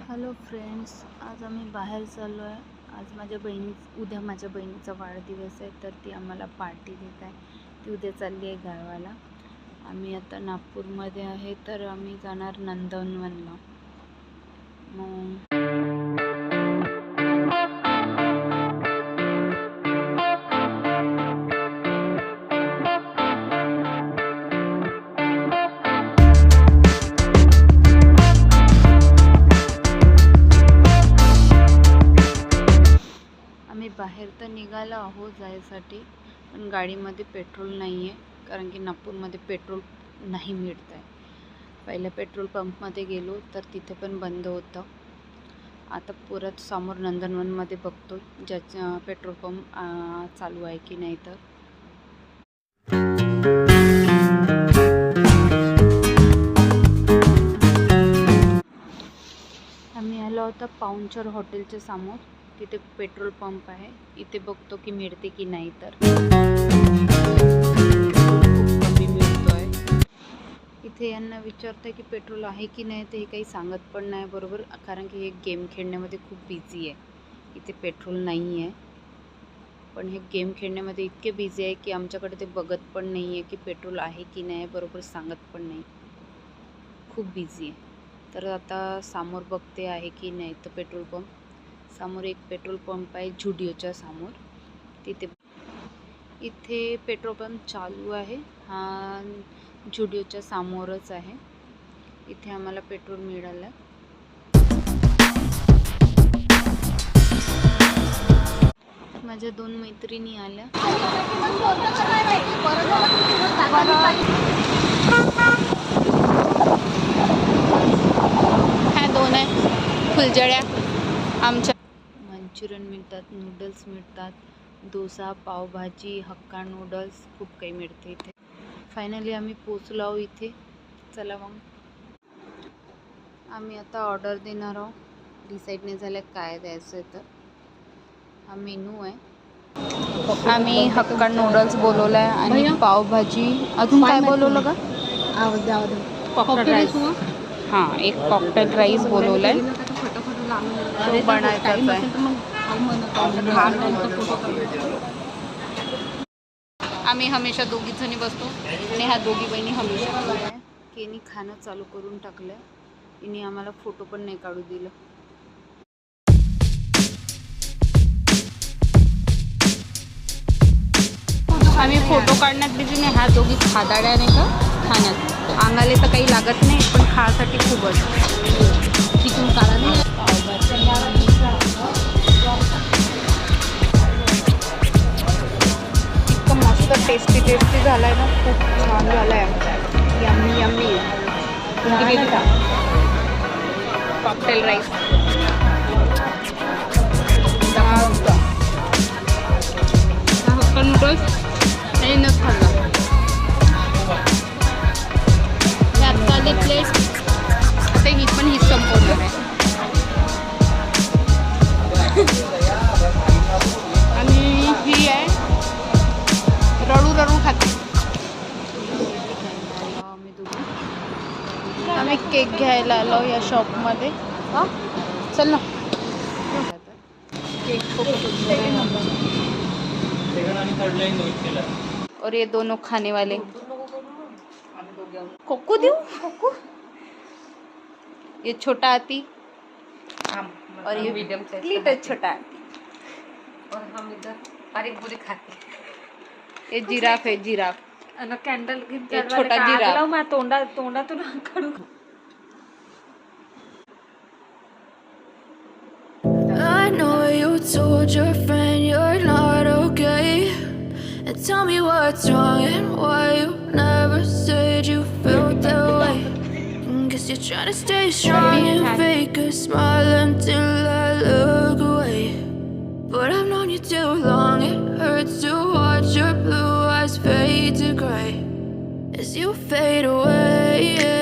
Hello friends, आज आम्ही बाहेर चाललो आहे. उद्या माझ्या बहिणीचा वाढदिवस आहे, तर ती आम्हाला पार्टी देत आहे. ती उद्या चालली आहे गावाला. आम्ही आता नागपूरमध्ये आहे, तर आम्ही जाणार नंदनवनला. मग आम्ही बाहेर तर निघालो आहोत जायसाठी, पण गाडीमध्ये पेट्रोल नाही आहे, कारण की नागपूरमध्ये पेट्रोल नाही मिळत आहे. पहिल्या पेट्रोल पंपमध्ये गेलो तर तिथे पण बंद होतं. आता परत समोर नंदनवनमध्ये बघतो ज्याचा पेट्रोल पंप चालू आहे की नाही. तर आम्ही आलो होतो पाहुणचार हॉटेलच्या समोर. तिथे पेट्रोल पंप आहे. इथे बघतो की मिळते की नाही. तर कमी मिळतोय. इथे यांना विचारतोय की पेट्रोल आहे की नाही, ते हे काही सांगत पण नाही बरोबर, कारण की हे गेम खेळण्यामध्ये खूप बिझी आहे. इथे पेट्रोल नाही आहे, पण हे गेम खेळण्यामध्ये इतके बिझी आहे की आमच्याकडे ते बघत पण नाही आहे की पेट्रोल आहे की नाही, बरोबर सांगत पण नाही. खूप बिझी आहे. तर आता समोर बघते आहे की नाही तर पेट्रोल पंप. समोर एक पेट्रोल पंप आहे झुडिओच्या समोर. इथे पेट्रोल पंप चालू आहे. हा झुडिओच्या समोरच आहे. इथे आम्हाला पेट्रोल मिळालं. माझ्या 2 मैत्रिणी आल्या. ह्या 2 आहे फुलझड्या आमच्या. मंचुरियन मिळतात, नूडल्स मिळतात, डोसा, पावभाजी, हक्का नूडल्स, खूप काही मिळते इथे. फायनली आम्ही पोचलो आहोत इथे. चला मग आम्ही आता ऑर्डर देणार आहोत. डिसाईड नाही झालं काय द्यायचं आहे. तर हा मेनू आहे. आम्ही हक्का नूडल्स बोलवलं आहे आणि पावभाजी. अजून काय बोलवलं का? हां, एक कॉकटेल राईस बोलवलं आहे. तो बनायचाच आहे. आम्ही हमेशा दोघीजणी बसतो आणि ह्या दोघी बहिणी हमेशा केनी खाणं चालू करून टाकलं. तिने आम्हाला फोटो पण नाही काढू दिलं. आम्ही फोटो काढण्यात बिझी नाही. ह्या दोघी खादाड्या नाही का खाण्यात. अंगाले तर काही लागत नाही, पण खासाठी खूपच. तिथून काढा नाही. इतकं मस्त टेस्टी झालं आहे ना, खूप छान झालं आहे. Yummy yummy. Cocktail rice hakka noodles नाही न खाल्ला. आत्ता प्लेट आता ही पण हीच संपवणार आहे. आणि ही आहे रडू खाते. आम्ही केक घ्यायला आलो या शॉपमध्ये. हां चल ना. केक और ये दोनों खाने वाले. कोको दूँ? कोको ये छोटा हाथी और ये लिटिल छोटा हाथी. और हम इधर पारी पूरी खाते. ये जिराफ है, जिराफ. कॅन्डल ये छोटा जिराफ. मा तोंडातून काढू. I know you told your friend you're not okay, and tell me what's wrong and why you never said you felt that way. Guess you're trying to stay strong and fake a smile until I look away. But I've known you too long, it hurts to watch your blue eyes fade to gray as you fade away.